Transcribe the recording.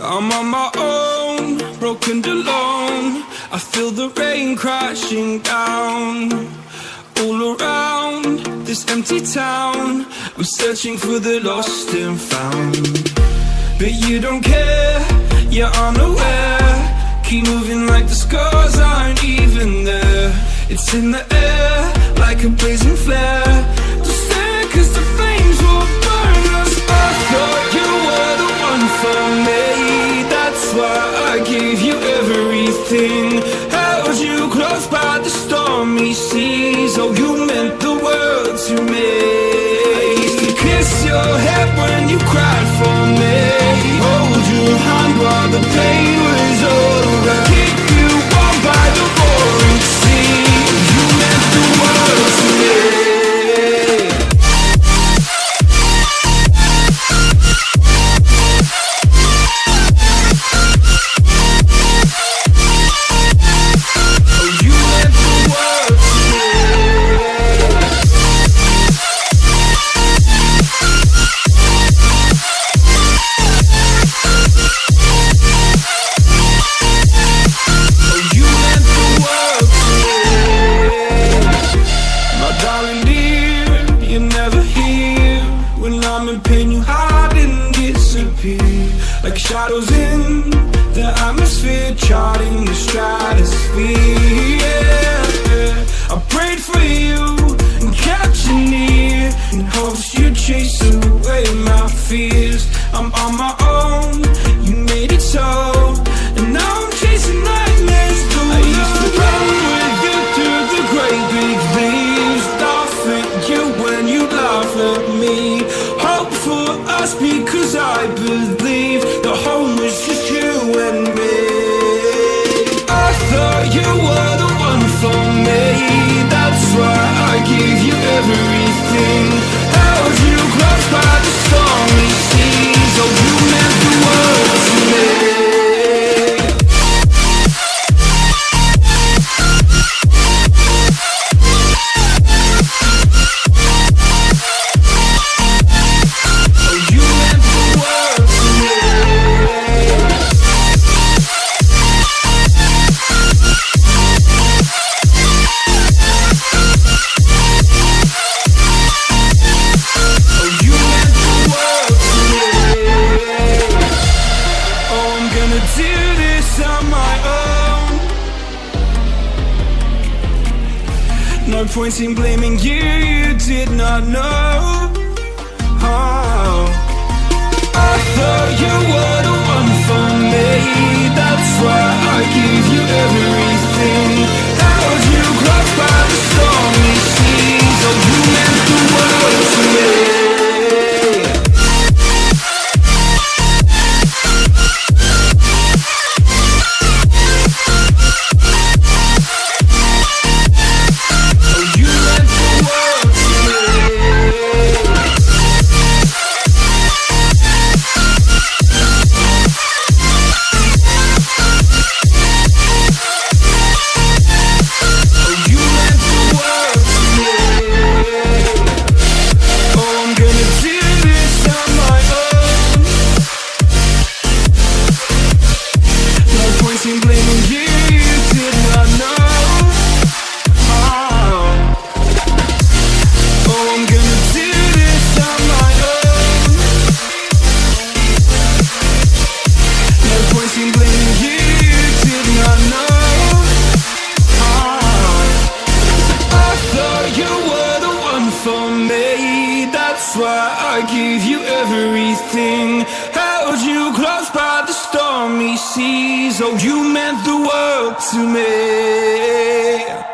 I'm on my own, broken alone. I feel the rain crashing down all around this empty town. I'm searching for the lost and found, but you don't care, you're unaware. Keep moving like the scars aren't even there. It's in the air like a blazing flare. Don't stare cause the flames will burn us. I thought you were the one for me, that's why I gave you everything. Held you close by the stormy seas. Oh, you meant the world to me. I used to kiss your head when you cried for me, hold your hand while the pain was over, keep you warm by the roaring sea. You meant the world to me. Like shadows in the atmosphere, charting the stratosphere. Yeah. I prayed for you and kept you near in hopes you'd chase away my fears. I'm on my own, you made it so, and now I'm chasing nightmares too. I used to run with you through the great big leaves, laugh at you when you laugh at me. Hope for us because I believe the home was just you and me. I thought you were the one for me, that's why I gave you everything. Held you close by the stormy seas. Oh, you meant the world to me. No point in blaming you, you did not know. Oh. I thought you were the one for me, that's why I gave you everything. Held you close by the stormy seas. Oh, you meant the world to me. Oh, you meant the world to me.